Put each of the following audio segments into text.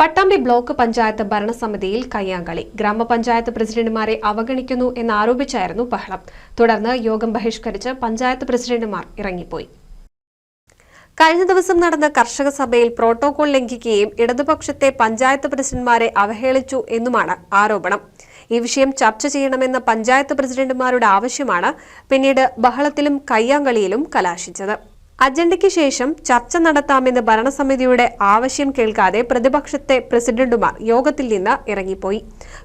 Pattambi block panchayat ഭരണസമിതിയിൽ കയ്യാങ്കളി. ഗ്രാമപഞ്ചായത്ത് പ്രസിഡന്റുമാരെ അവഗണിക്കുന്നു എന്നാരോപിച്ചായിരുന്നു ബഹളം. തുടർന്ന് യോഗം ബഹിഷ്കരിച്ച് പഞ്ചായത്ത് പ്രസിഡന്റുമാർ ഇറങ്ങിപ്പോയി. കഴിഞ്ഞ ദിവസം നടന്ന കർഷക സഭയിൽ പ്രോട്ടോകോൾ ലംഘിക്കുകയും ഇടതുപക്ഷത്തെ പഞ്ചായത്ത് പ്രസിഡന്റുമാരെ അവഹേളിച്ചു എന്നുമാണ് ആരോപണം. ഈ വിഷയം ചർച്ച ചെയ്യണമെന്ന പഞ്ചായത്ത് പ്രസിഡന്റുമാരുടെ ആവശ്യമാണ് പിന്നീട് ബഹളത്തിലും കയ്യാങ്കളിയിലും കലാശിച്ചത്. അജണ്ടയ്ക്ക് ശേഷം ചർച്ച നടത്താമെന്ന് ഭരണസമിതിയുടെ ആവശ്യം കേൾക്കാതെ പ്രതിപക്ഷത്തെ പ്രസിഡന്റുമാർ യോഗത്തിൽ നിന്ന് ഇറങ്ങിപ്പോയി.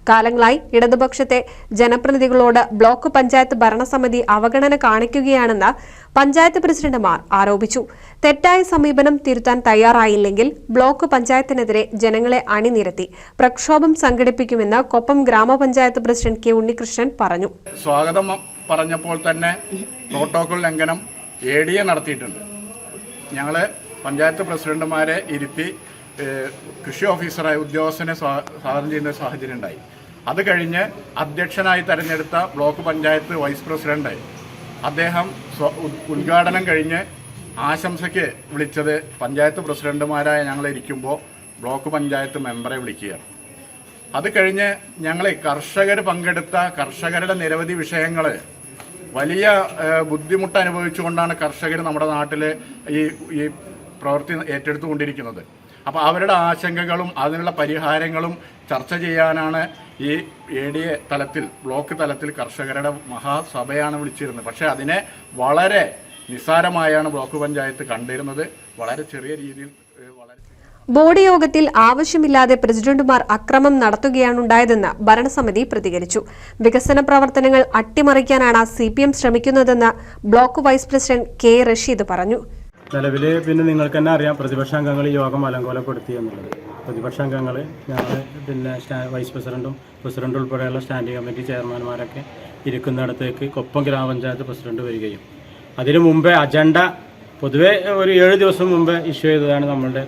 കാലങ്ങളായി ഇടതുപക്ഷത്തെ ജനപ്രതിനിധികളോട് ബ്ലോക്ക് പഞ്ചായത്ത് ഭരണസമിതി അവഗണന കാണിക്കുകയാണെന്ന് പഞ്ചായത്ത് പ്രസിഡന്റുമാർ ആരോപിച്ചു. തെറ്റായ സമീപനം തിരുത്താൻ തയ്യാറായില്ലെങ്കിൽ ബ്ലോക്ക് പഞ്ചായത്തിനെതിരെ ജനങ്ങളെ അണിനിരത്തി പ്രക്ഷോഭം സംഘടിപ്പിക്കുമെന്ന് കൊപ്പം ഗ്രാമപഞ്ചായത്ത് പ്രസിഡന്റ് കെ ഉണ്ണികൃഷ്ണൻ പറഞ്ഞു. സ്വാഗതം പറഞ്ഞപ്പോൾ തന്നെ പ്രോട്ടോകോൾ ലംഘനം ADA നടത്തിയിട്ടുണ്ട്. ഞങ്ങൾ പഞ്ചായത്ത് പ്രസിഡന്റുമാരെ ഇരുത്തി കൃഷി ഓഫീസറായ ഉദ്യോഗസ്ഥനെ സ്വാഗതം ചെയ്യുന്ന സാഹചര്യം ഉണ്ടായി. അത് കഴിഞ്ഞ് അധ്യക്ഷനായി തെരഞ്ഞെടുത്ത ബ്ലോക്ക് പഞ്ചായത്ത് വൈസ് പ്രസിഡന്റ് അദ്ദേഹം ഉദ്ഘാടനം കഴിഞ്ഞ് ആശംസയ്ക്ക് വിളിച്ചത് പഞ്ചായത്ത് പ്രസിഡന്റുമാരായ ഞങ്ങളിരിക്കുമ്പോൾ ബ്ലോക്ക് പഞ്ചായത്ത് മെമ്പറെ വിളിക്കുകയാണ്. അത് കഴിഞ്ഞ് ഞങ്ങൾ കർഷകർ പങ്കെടുത്ത കർഷകരുടെ നിരവധി വിഷയങ്ങൾ വലിയ ബുദ്ധിമുട്ട് അനുഭവിച്ചുകൊണ്ടാണ് കർഷകർ നമ്മുടെ നാട്ടിൽ ഈ പ്രവൃത്തി ഏറ്റെടുത്തുകൊണ്ടിരിക്കുന്നത്. അപ്പോൾ അവരുടെ ആശങ്കകളും അതിനുള്ള പരിഹാരങ്ങളും ചർച്ച ചെയ്യാനാണ് ഈ ADA തലത്തിൽ ബ്ലോക്ക് തലത്തിൽ കർഷകരുടെ മഹാസഭയാണ് വിളിച്ചിരുന്നത്. പക്ഷേ അതിനെ വളരെ നിസ്സാരമായാണ് ബ്ലോക്ക് പഞ്ചായത്ത് കണ്ടിരുന്നത്. വളരെ ചെറിയ രീതിയിൽ ബോർഡ് യോഗത്തിൽ ആവശ്യമില്ലാതെ പ്രസിഡന്റുമാർ അക്രമം നടത്തുകയാണുണ്ടായതെന്ന് ഭരണസമിതി പ്രതികരിച്ചു. വികസന പ്രവർത്തനങ്ങൾ അട്ടിമറിക്കാനാണ് CPM ശ്രമിക്കുന്നതെന്ന് block vice president K Rasheed പറഞ്ഞു. നിലവില് പിന്നെ നിങ്ങൾക്ക് തന്നെ അറിയാം, പ്രതിപക്ഷാംഗങ്ങൾ യോഗം അലങ്കോലപ്പെടുത്തി എന്നുള്ളത്. പ്രതിപക്ഷാംഗങ്ങൾ ഞങ്ങൾ വൈസ് പ്രസിഡന്റും പ്രസിഡന്റ് ഉൾപ്പെടെയുള്ള സ്റ്റാൻഡിംഗ് കമ്മിറ്റി ചെയർമാൻമാരൊക്കെ ഇരിക്കുന്നിടത്തേക്ക് കൊപ്പം ഗ്രാമപഞ്ചായത്ത് പ്രസിഡന്റ് വരികയും അതിനു മുമ്പേ അജണ്ട പൊതുവെ ഒരു 7 ദിവസം മുമ്പ് ഇഷ്യൂ ചെയ്തതാണ് നമ്മളുടെ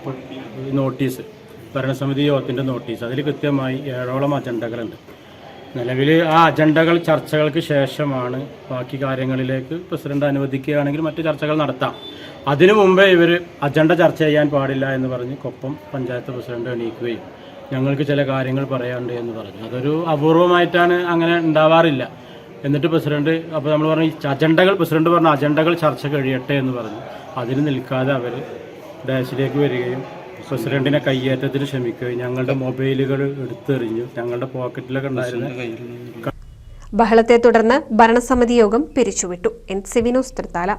നോട്ടീസ്, ഭരണസമിതി യോഗത്തിൻ്റെ നോട്ടീസ്. അതിൽ കൃത്യമായി 7ഓളം അജണ്ടകളുണ്ട്. നിലവിൽ ആ അജണ്ടകൾ ചർച്ചകൾക്ക് ശേഷമാണ് ബാക്കി കാര്യങ്ങളിലേക്ക് പ്രസിഡന്റ് അനുവദിക്കുകയാണെങ്കിൽ മറ്റു ചർച്ചകൾ നടത്താം. അതിനു മുമ്പേ ഇവർ അജണ്ട ചർച്ച ചെയ്യാൻ പാടില്ല എന്ന് പറഞ്ഞ് കൊപ്പം പഞ്ചായത്ത് പ്രസിഡന്റ് എണീക്കുകയും ഞങ്ങൾക്ക് ചില കാര്യങ്ങൾ പറയാനുണ്ട് എന്ന് പറഞ്ഞു. അതൊരു അപൂർവമായിട്ടാണ്, അങ്ങനെ ഉണ്ടാവാറില്ല. എന്നിട്ട് പ്രസിഡന്റ് അപ്പോൾ നമ്മൾ പറഞ്ഞു അജണ്ടകൾ, പ്രസിഡന്റ് പറഞ്ഞ അജണ്ടകൾ ചർച്ച കഴിയട്ടെ എന്ന് പറഞ്ഞു. അതിന് നിൽക്കാതെ അവർ ഡാഷിലേക്ക് വരികയും പ്രസിഡന്റിനെ കയ്യേറ്റത്തിന് ശ്രമിക്കുകയും ഞങ്ങളുടെ മൊബൈലുകൾ എടുത്തെറിഞ്ഞു. ഞങ്ങളുടെ പോക്കറ്റിലൊക്കെ ഉണ്ടായിരുന്ന ബഹളത്തെ തുടർന്ന് ഭരണസമിതി യോഗം പിരിച്ചുവിട്ടു. NCV news Thrithala.